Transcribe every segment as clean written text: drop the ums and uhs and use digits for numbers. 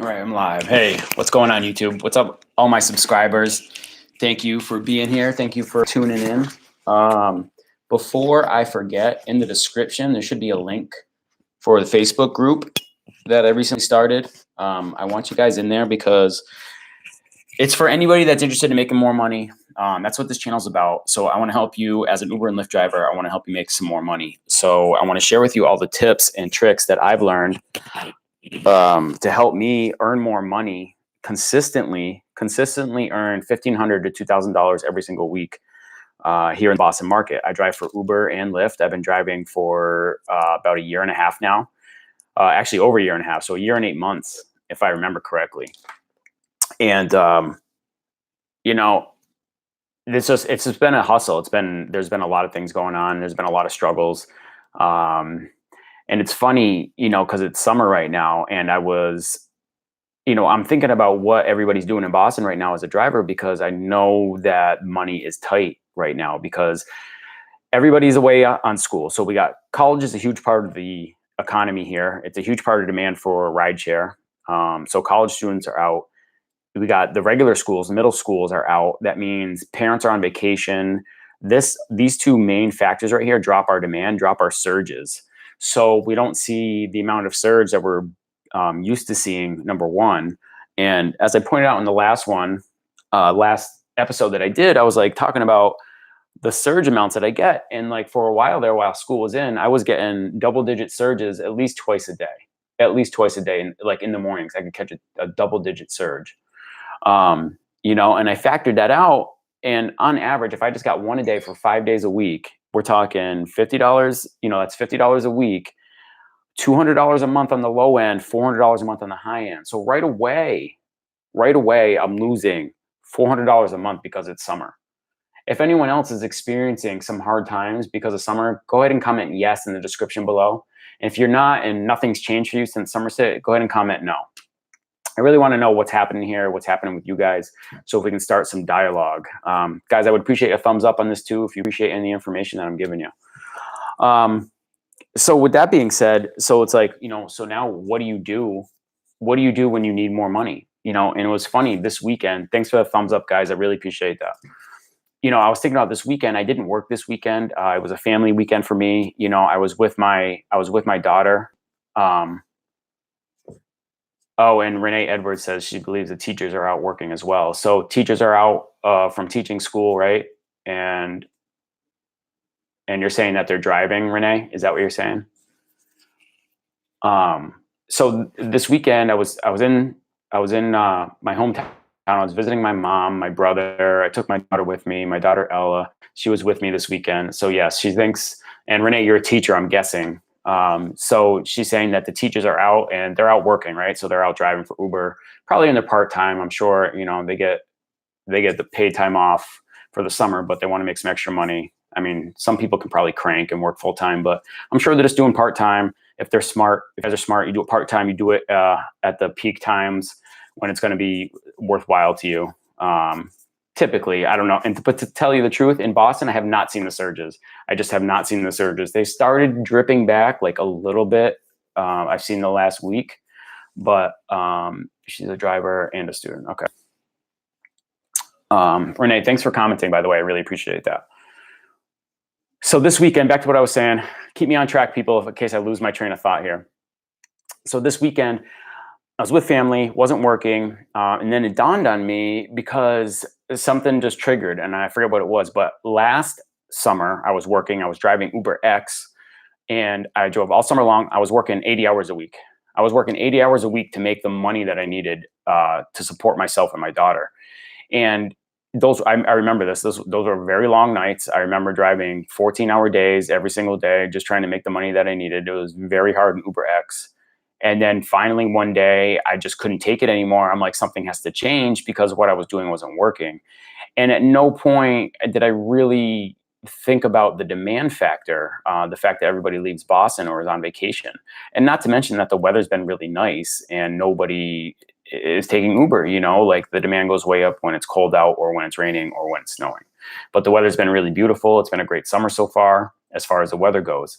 All right, I'm live. Hey, what's going on, YouTube? What's up, all my subscribers? Thank you for being here. Thank you for tuning in. Before I forget, in the description, there should be a link for the Facebook group that I recently started. I want you guys in there because it's for anybody that's interested in making more money. That's what this channel is about. So I want to help you as an Uber and Lyft driver. I want to help you make some more money. So I want to share with you all the tips and tricks that I've learned to help me earn more money consistently earn $1,500 to $2,000 every single week here in the Boston market. I drive for Uber and Lyft. I've been driving for about a year and a half now, actually over a year and a half. So a year and 8 months, if I remember correctly. And, it's just been a hustle. There's been a lot of things going on. There's been a lot of struggles. And it's funny, because it's summer right now, and I'm thinking about what everybody's doing in Boston right now as a driver, because I know that money is tight right now because everybody's away on school. So we got college is a huge part of the economy here. It's a huge part of demand for RideShare. So college students are out. We got the regular schools, middle schools are out. That means parents are on vacation. These two main factors right here drop our demand, drop our surges. So we don't see the amount of surge that we're used to seeing, number one. And as I pointed out in the last episode that I did, I was like talking about the surge amounts that I get. And like for a while there, while school was in, I was getting double-digit surges at least twice a day. And like in the mornings, I could catch a double-digit surge. And I factored that out. And on average, if I just got one a day for 5 days a week, we're talking $50, that's $50 a week, $200 a month on the low end, $400 a month on the high end. So right away, I'm losing $400 a month because it's summer. If anyone else is experiencing some hard times because of summer, go ahead and comment yes in the description below. And if you're not and nothing's changed for you since summer sit, go ahead and comment no. I really want to know what's happening here, what's happening with you guys, so if we can start some dialogue. Guys, I would appreciate a thumbs up on this too if you appreciate any information that I'm giving you. So with that being said, so it's like, so now what do you do? What do you do when you need more money? And it was funny this weekend. Thanks for the thumbs up, guys. I really appreciate that. I was thinking about this weekend. I didn't work this weekend. It was a family weekend for me. I was with my daughter. Oh, and Renee Edwards says she believes the teachers are out working as well. So teachers are out from teaching school, right? And you're saying that they're driving, Renee? Is that what you're saying? So this weekend I was in my hometown. I was visiting my mom, my brother. I took my daughter with me, my daughter Ella. She was with me this weekend. So yes, she thinks, and Renee, you're a teacher, I'm guessing. So she's saying that the teachers are out and they're out working, right? So they're out driving for Uber, probably in their part-time. I'm sure, they get the paid time off for the summer, but they want to make some extra money. I mean, some people can probably crank and work full-time, but I'm sure they're just doing part-time. If they're smart, if you guys are smart, you do it part-time, you do it at the peak times when it's going to be worthwhile to you. Typically, I don't know. But to tell you the truth, in Boston, I have not seen the surges. I just have not seen the surges. They started dripping back like a little bit. I've seen the last week, but she's a driver and a student. Okay. Renee, thanks for commenting, by the way. I really appreciate that. So this weekend, back to what I was saying, keep me on track, people, in case I lose my train of thought here. So this weekend, I was with family, wasn't working, and then it dawned on me because something just triggered, and I forget what it was, but last summer I was working, I was driving Uber X, and I drove all summer long. I was working 80 hours a week. I was working 80 hours a week to make the money that I needed to support myself and my daughter. And I remember this. Those were very long nights. I remember driving 14-hour days every single day, just trying to make the money that I needed. It was very hard in Uber X. And then finally one day I just couldn't take it anymore. I'm like, something has to change because what I was doing wasn't working. And at no point did I really think about the demand factor, the fact that everybody leaves Boston or is on vacation. And not to mention that the weather's been really nice and nobody is taking Uber, like the demand goes way up when it's cold out or when it's raining or when it's snowing. But the weather's been really beautiful. It's been a great summer so far as the weather goes.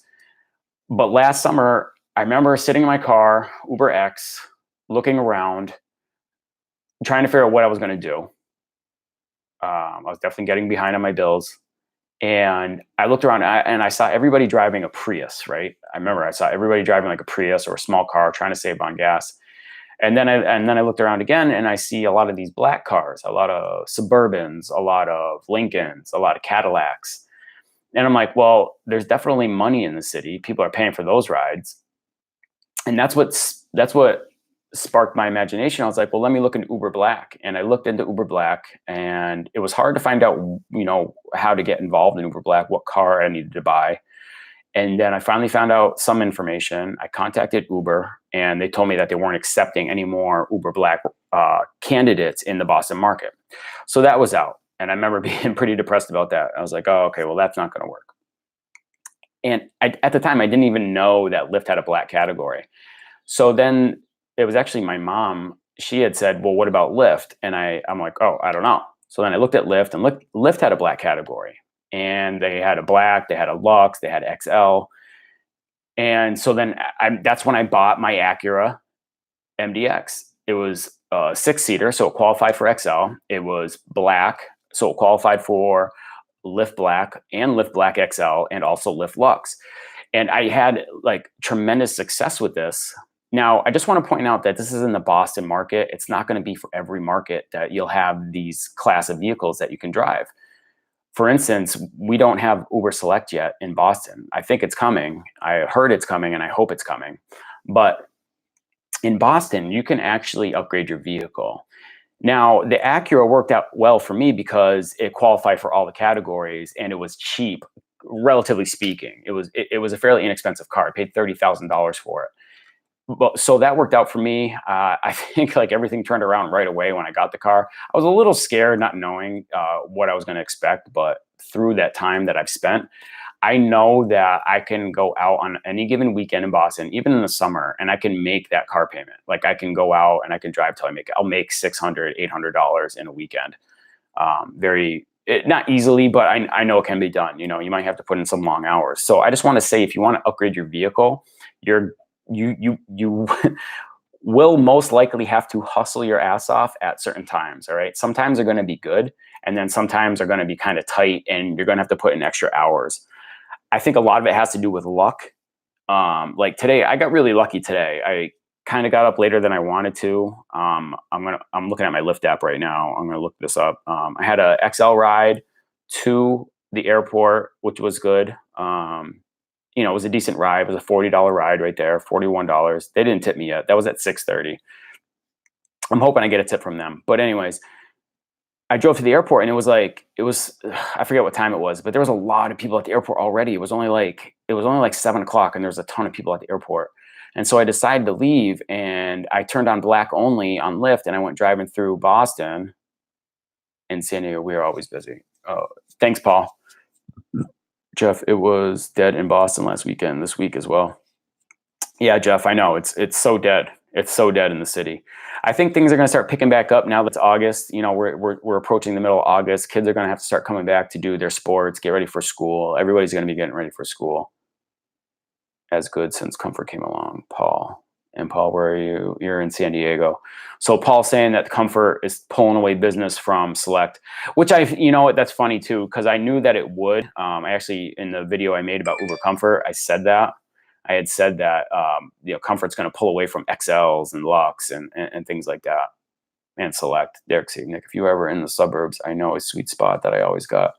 But last summer, I remember sitting in my car, Uber X, looking around, trying to figure out what I was going to do. I was definitely getting behind on my bills. And I looked around and I saw everybody driving a Prius, right? I remember I saw everybody driving like a Prius or a small car trying to save on gas. And then I looked around again and I see a lot of these black cars, a lot of Suburbans, a lot of Lincolns, a lot of Cadillacs. And I'm like, well, there's definitely money in the city. People are paying for those rides. And that's what sparked my imagination. I was like, well, let me look into Uber Black. And I looked into Uber Black, and it was hard to find out, how to get involved in Uber Black, what car I needed to buy. And then I finally found out some information. I contacted Uber, and they told me that they weren't accepting any more Uber Black candidates in the Boston market. So that was out. And I remember being pretty depressed about that. I was like, oh, okay, well, that's not going to work. And at the time, I didn't even know that Lyft had a black category. So then it was actually my mom. She had said, well, what about Lyft? And I'm like, oh, I don't know. So then I looked at Lyft, and Lyft had a black category. And they had a black, they had a Lux, they had XL. And so then that's when I bought my Acura MDX. It was a 6-seater, so it qualified for XL. It was black, so it qualified for Lyft Black and Lyft Black XL and also Lyft Lux. And I had like tremendous success with this. Now, I just want to point out that this is in the Boston market. It's not going to be for every market that you'll have these class of vehicles that you can drive. For instance, we don't have Uber Select yet in Boston. I think it's coming. I heard it's coming, and I hope it's coming. But in Boston, you can actually upgrade your vehicle. Now, the Acura worked out well for me because it qualified for all the categories, and it was cheap, relatively speaking. It was a fairly inexpensive car. I paid $30,000 for it. But so that worked out for me. I think like everything turned around right away when I got the car. I was a little scared not knowing what I was going to expect, but through that time that I've spent, I know that I can go out on any given weekend in Boston, even in the summer, and I can make that car payment. Like I can go out and I can drive till I'll make $600, $800 in a weekend. Not easily, but I know it can be done. You might have to put in some long hours. So I just want to say, if you want to upgrade your vehicle, you will most likely have to hustle your ass off at certain times. All right. Sometimes they're going to be good. And then sometimes they're going to be kind of tight and you're going to have to put in extra hours. I think a lot of it has to do with luck. Like today, I got really lucky today. I kind of got up later than I wanted to. I'm looking at my Lyft app right now. I'm going to look this up. I had a XL ride to the airport, which was good. It was a decent ride. It was a $40 ride right there, $41. They didn't tip me yet. That was at 6:30. I'm hoping I get a tip from them. But anyways, I drove to the airport and I forget what time it was, but there was a lot of people at the airport already. It was only like 7:00 and there was a ton of people at the airport. And so I decided to leave and I turned on black only on Lyft and I went driving through Boston and San Diego. We are always busy. Oh, thanks, Paul. Jeff, it was dead in Boston last weekend, this week as well. Yeah, Jeff, I know it's so dead. It's so dead in the city. I think things are going to start picking back up now that it's August. We're approaching the middle of August. Kids are going to have to start coming back to do their sports, get ready for school. Everybody's going to be getting ready for school. As good since Comfort came along, Paul. And Paul, where are you? You're in San Diego. So Paul's saying that Comfort is pulling away business from Select, which that's funny too, because I knew that it would. I actually, in the video I made about Uber Comfort, I had said that Comfort's going to pull away from XLs and Lux and things like that, and Select. Derek saying, Nick, if you were ever in the suburbs, I know a sweet spot that I always go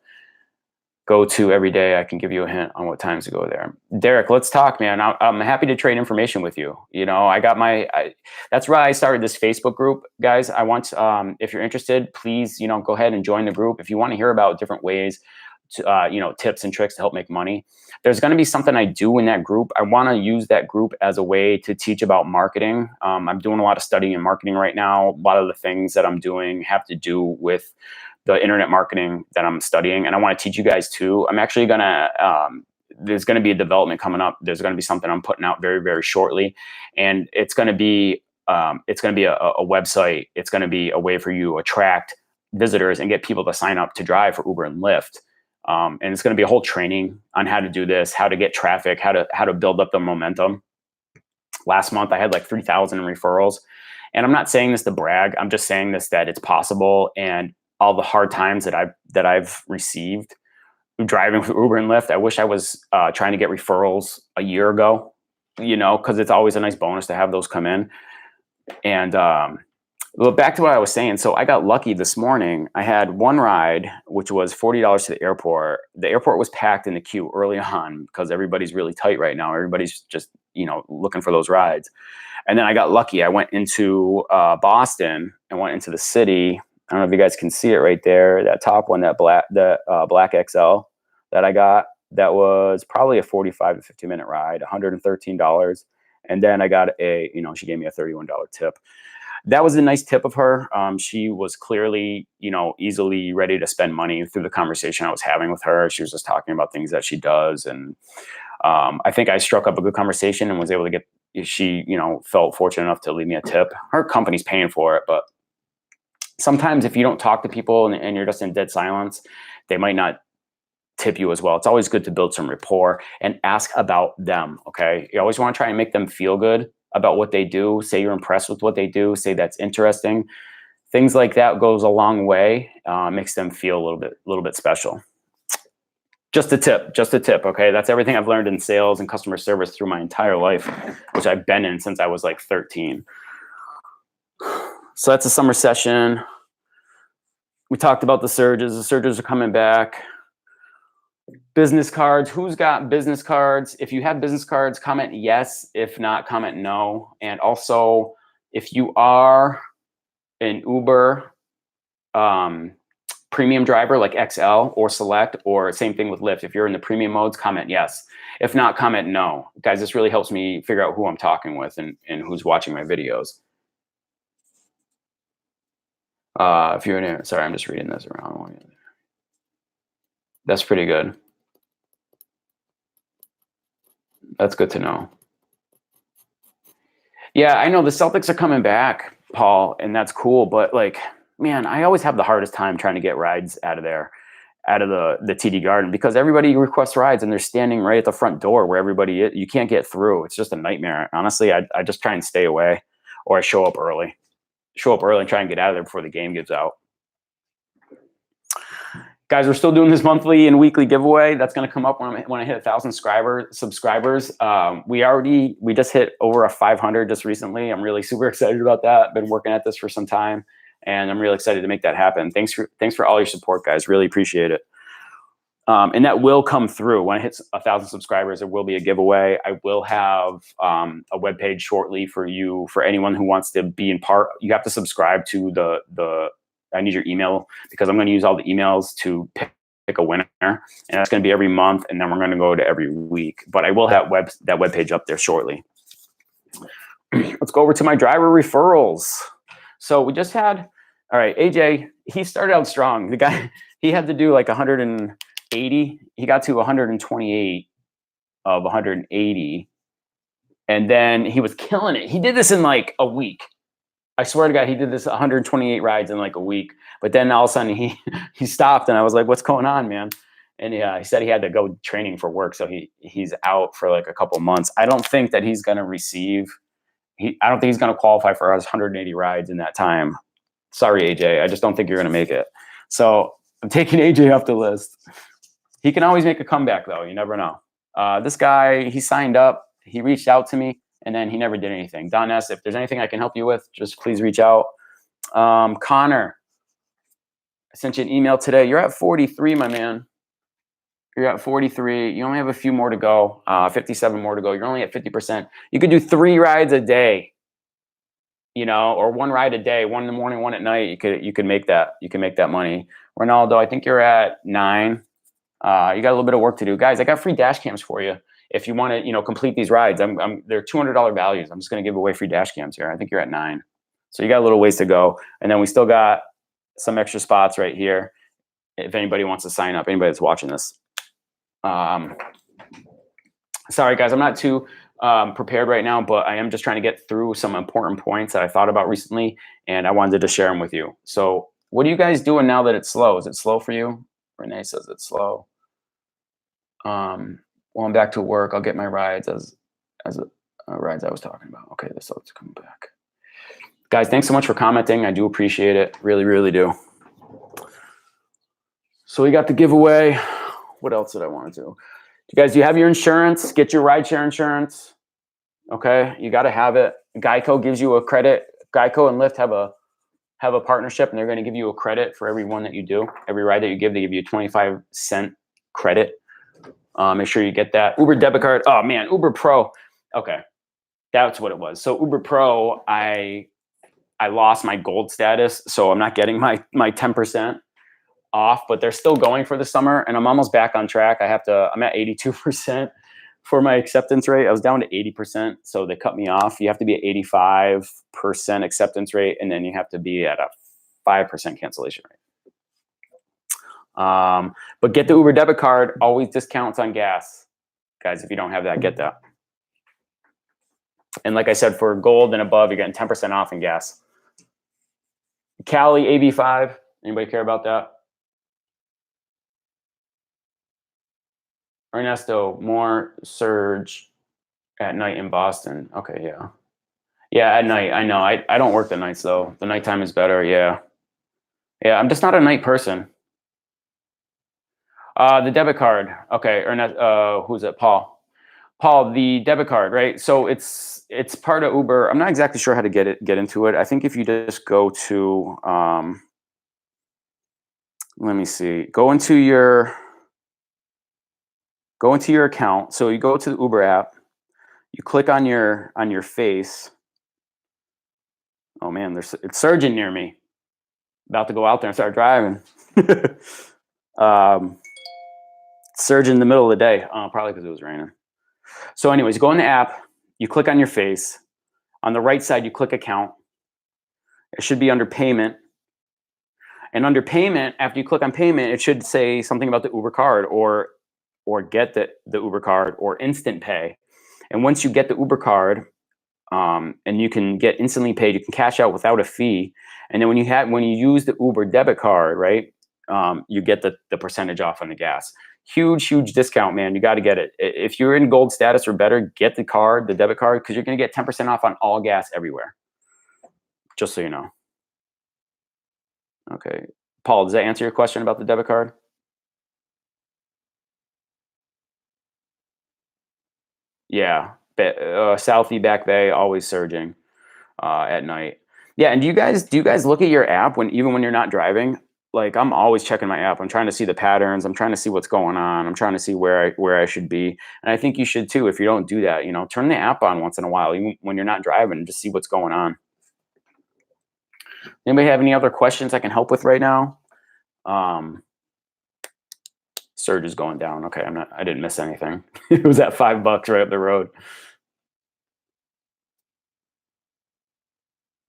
to every day. I can give you a hint on what times to go there. Derek, let's talk, man. I'm happy to trade information with you. That's why I started this Facebook group, guys. I want, if you're interested, please, go ahead and join the group. If you want to hear about different ways to, tips and tricks to help make money, there's going to be something I do in that group. I want to use that group as a way to teach about marketing. I'm doing a lot of studying in marketing right now. A lot of the things that I'm doing have to do with the internet marketing that I'm studying. And I want to teach you guys too. I'm actually going to, there's going to be a development coming up. There's going to be something I'm putting out very, very shortly. And it's going to be a website. It's going to be a way for you to attract visitors and get people to sign up to drive for Uber and Lyft. And it's going to be a whole training on how to do this, how to get traffic, how to build up the momentum. Last month, I had like 3,000 referrals. And I'm not saying this to brag. I'm just saying this that it's possible. And all the hard times that I've received driving with Uber and Lyft, I wish I was trying to get referrals a year ago, because it's always a nice bonus to have those come in. And well, back to what I was saying. So I got lucky this morning. I had one ride, which was $40 to the airport. The airport was packed in the queue early on because everybody's really tight right now. Everybody's just, looking for those rides. And then I got lucky. I went into Boston and went into the city. I don't know if you guys can see it right there. That top one, that black XL that I got, that was probably a 45 to 50-minute ride, $113. And then I got she gave me a $31 tip. That was a nice tip of her. She was clearly, easily ready to spend money through the conversation I was having with her. She was just talking about things that she does. And I think I struck up a good conversation and was able to get, she, felt fortunate enough to leave me a tip. Her company's paying for it, but sometimes if you don't talk to people and you're just in dead silence, they might not tip you as well. It's always good to build some rapport and ask about them. Okay. You always want to try and make them feel good about what they do. Say you're impressed with what they do. Say that's interesting. Things like that goes a long way. Makes them feel a little bit special. Just a tip. Okay. That's everything I've learned in sales and customer service through my entire life, which I've been in since I was like 13. So that's a summer session. We talked about the surges. The surges are coming back. Business cards. Who's got business cards? If you have business cards, comment yes. If not, comment no. And also, if you are an Uber premium driver like XL or Select, or same thing with Lyft, if you're in the premium modes, comment yes. If not, comment no. Guys, this really helps me figure out who I'm talking with and who's watching my videos. If you're in, sorry, I'm just reading this around. That's pretty good. That's good to know. Yeah, I know the Celtics are coming back, Paul, and that's cool. But man, I always have the hardest time trying to get rides out of there, out of the TD Garden, because everybody requests rides and they're standing right at the front door where everybody is. You can't get through. It's just a nightmare. Honestly, I just try and stay away, or I show up early and try and get out of there before the game gives out. Guys, we're still doing this monthly and weekly giveaway. That's going to come up when I hit 1,000 subscribers. We just hit over a 500 just recently. I'm really super excited about that. Been working at this for some time, and I'm really excited to make that happen. Thanks for all your support, guys. Really appreciate it. And that will come through when it hits 1,000 subscribers. There will be a giveaway. I will have a webpage shortly for anyone who wants to be in part. You have to subscribe to the. I need your email, because I'm going to use all the emails to pick a winner, and that's going to be every month, and then we're going to go to every week. But I will have that web page up there shortly. Let's go over to my driver referrals. So we just had, all right, AJ, he started out strong. The guy, he had to do like 180. He got to 128 of 180, and then he was killing it. He did this in like a week. I swear to God, he did this 128 rides in like a week. But then all of a sudden he stopped, and I was like, "What's going on, man?" And he said he had to go training for work, so he's out for like a couple months. I don't think that he's going to receive. I don't think he's going to qualify for us 180 rides in that time. Sorry, AJ. I just don't think you're going to make it. So I'm taking AJ off the list. He can always make a comeback, though. You never know. This guy, he signed up. He reached out to me, and then he never did anything. Don S., if there's anything I can help you with, just please reach out. Connor, I sent you an email today. You're at 43, my man. You're at 43. You only have a few more to go, 57 more to go. You're only at 50%. You could do 3 rides a day, or 1 ride a day, 1 in the morning, 1 at night. You could make that. You can make that money. Ronaldo, I think you're at 9. You got a little bit of work to do. Guys, I got free dash cams for you. If you want to, complete these rides, they're $200 values. I'm just going to give away free dash cams here. I think you're at 9. So you got a little ways to go. And then we still got some extra spots right here. If anybody wants to sign up, anybody that's watching this. Sorry, guys, I'm not too prepared right now, but I am just trying to get through some important points that I thought about recently, and I wanted to share them with you. So what are you guys doing now that it's slow? Is it slow for you? Renee says it's slow. Well, I'm back to work. I'll get my rides as rides I was talking about. Okay, the Celtics coming back. Guys, thanks so much for commenting. I do appreciate it. Really, really do. So we got the giveaway. What else did I want to do? You guys, do you have your insurance? Get your rideshare insurance. Okay, you got to have it. Geico gives you a credit. Geico and Lyft have a partnership, and they're going to give you a credit for every one that you do. Every ride that you give, they give you a 25-cent credit. Make sure you get that. Uber debit card. Oh man, Uber Pro. Okay, that's what it was. So Uber Pro, I lost my gold status, so I'm not getting my 10% off, but they're still going for the summer, and I'm almost back on track. I'm at 82% for my acceptance rate. I was down to 80%, so they cut me off. You have to be at 85% acceptance rate, and then you have to be at a 5% cancellation rate. But get the Uber debit card, always discounts on gas. Guys, if you don't have that, get that. And like I said, for gold and above, you're getting 10% off in gas. Cali AB5, anybody care about that? Ernesto, more surge at night in Boston. Okay, yeah. Yeah, at night, I know. I don't work the nights though. The nighttime is better, yeah. Yeah, I'm just not a night person. The debit card. Okay, Ernesto, who's it? Paul. Paul, the debit card, right? So it's part of Uber. I'm not exactly sure how to get into it. I think if you just go to let me see. Go into your account. So you go to the Uber app, you click on your face. Oh man, it's surging near me. About to go out there and start driving. Surge in the middle of the day, probably because it was raining. So anyways, go in the app, you click on your face. On the right side, you click account. It should be under payment. And under payment, after you click on payment, it should say something about the Uber card or get the Uber card or instant pay. And once you get the Uber card, and you can get instantly paid, you can cash out without a fee. And then when you use the Uber debit card, right, you get the percentage off on the gas. Huge discount, man. You got to get it. If you're in gold status or better, get the debit card, because you're going to get 10% off on all gas everywhere. Just so you know. Okay. Paul, does that answer your question about the debit card? Yeah. Southie Back Bay, always surging at night. Yeah, and do you guys look at your app even when you're not driving? Like, I'm always checking my app. I'm trying to see the patterns. I'm trying to see what's going on. I'm trying to see where I should be. And I think you should too. If you don't do that, turn the app on once in a while, even when you're not driving, just see what's going on. Anybody have any other questions I can help with right now? Surge is going down. Okay, I didn't miss anything. It was at $5 right up the road.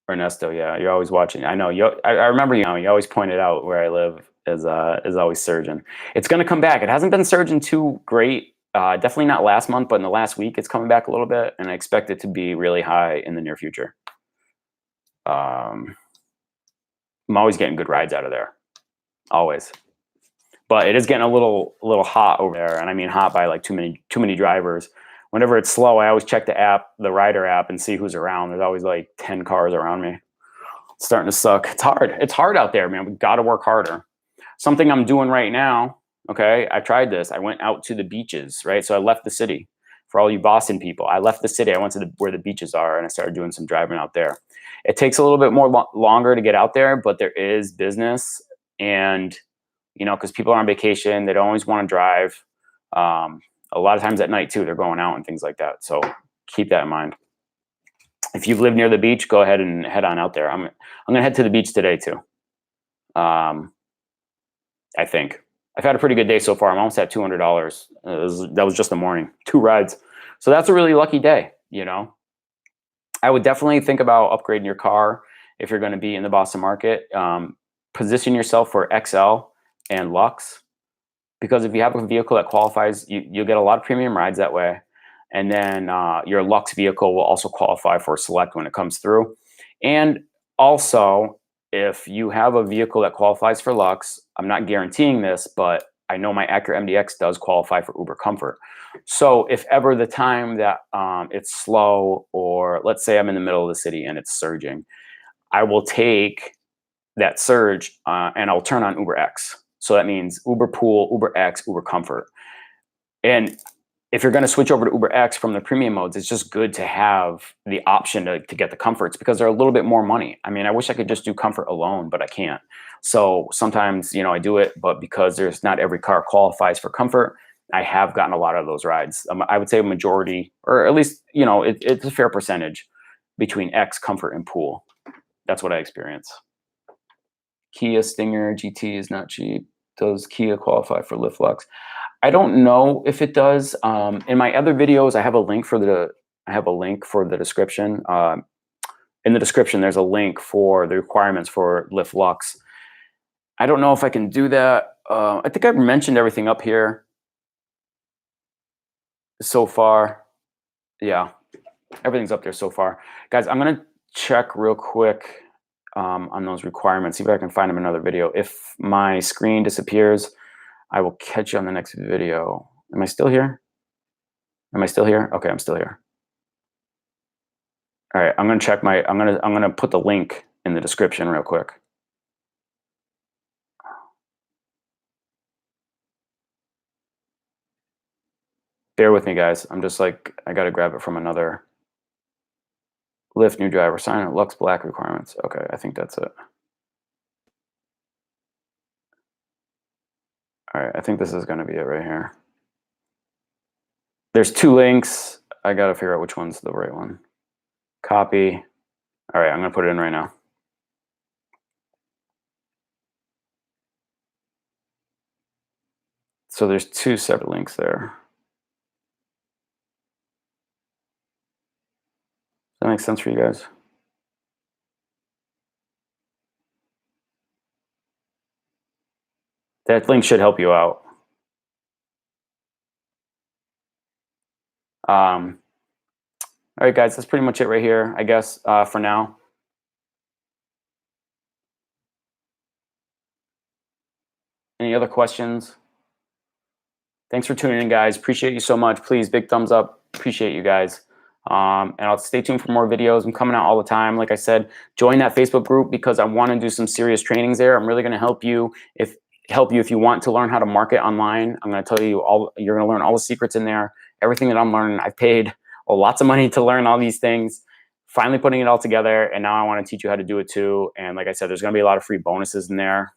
Ernesto, yeah, you're always watching. I know you. I remember you always pointed out where I live is always surging. It's going to come back. It hasn't been surging too great. Definitely not last month, but in the last week, it's coming back a little bit, and I expect it to be really high in the near future. I'm always getting good rides out of there, always. But it is getting a little hot over there, and I mean hot by like too many drivers. Whenever it's slow, I always check the rider app and see who's around. There's always like 10 cars around me. It's starting to suck. It's hard. It's hard out there, man. We got to work harder. Something I'm doing right now, okay, I tried this. I went out to the beaches, right? So I left the city. For all you Boston people, I left the city. I went to where the beaches are, and I started doing some driving out there. It takes a little bit more longer to get out there, but there is business. And, because people are on vacation, they don't always want to drive. A lot of times at night too, they're going out and things like that. So keep that in mind. If you live near the beach, go ahead and head on out there. I'm gonna head to the beach today too. I think I've had a pretty good day so far. I'm almost at $200. That was just the morning, 2 rides. So that's a really lucky day. I would definitely think about upgrading your car if you're going to be in the Boston market. Position yourself for XL and Lux. Because if you have a vehicle that qualifies, you'll get a lot of premium rides that way. And then your Lux vehicle will also qualify for Select when it comes through. And also, if you have a vehicle that qualifies for Lux, I'm not guaranteeing this, but I know my Acura MDX does qualify for Uber Comfort. So if ever the time that it's slow, or let's say I'm in the middle of the city and it's surging, I will take that surge and I'll turn on Uber X. So that means Uber Pool, Uber X, Uber Comfort. And if you're going to switch over to Uber X from the premium modes, it's just good to have the option to get the comforts because they're a little bit more money. I mean, I wish I could just do comfort alone, but I can't. So sometimes, I do it, but because there's not every car qualifies for comfort, I have gotten a lot of those rides. I would say a majority, or at least, it's a fair percentage between X, comfort, and pool. That's what I experience. Kia Stinger GT is not cheap. Does Kia qualify for Lift Lux? I don't know if it does. In my other videos, I have a link for the description. In the description, there's a link for the requirements for Lift Lux. I don't know if I can do that. I think I've mentioned everything up here so far. Yeah, everything's up there so far. Guys, I'm gonna check real quick on those requirements, see if I can find them in another video. If my screen disappears, I will catch you on the next video. Am I still here? Am I still here? Okay, I'm still here. All right, I'm gonna put the link in the description real quick. Bear with me, guys. I'm just like, I gotta grab it from another. Lyft new driver, sign up, Lux Black requirements. Okay, I think that's it. All right, I think this is gonna be it right here. There's 2 links. I gotta figure out which one's the right one. Copy. All right, I'm gonna put it in right now. So there's 2 separate links there. Does that make sense for you guys? That link should help you out. All right, guys, that's pretty much it right here, I guess, for now. Any other questions? Thanks for tuning in, guys. Appreciate you so much. Please, big thumbs up. Appreciate you guys. And I'll stay tuned for more videos. I'm coming out all the time. Like I said, join that Facebook group because I want to do some serious trainings there. I'm really going to help you if you want to learn how to market online. I'm going to tell you all. You're going to learn all the secrets in there. Everything that I'm learning. I've paid lots of money to learn all these things. Finally putting it all together, and now I want to teach you how to do it too. And like I said, there's going to be a lot of free bonuses in there.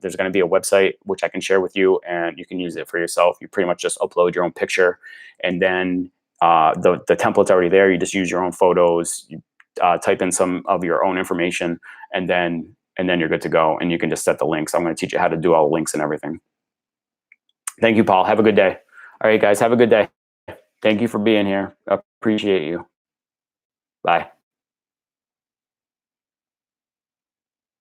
There's going to be a website which I can share with you, and you can use it for yourself. You pretty much just upload your own picture, and then the template's already there. You just use your own photos, you type in some of your own information, and then you're good to go. And you can just set the links. I'm going to teach you how to do all the links and everything. Thank you, Paul. Have a good day. All right, guys, have a good day. Thank you for being here. Appreciate you. Bye.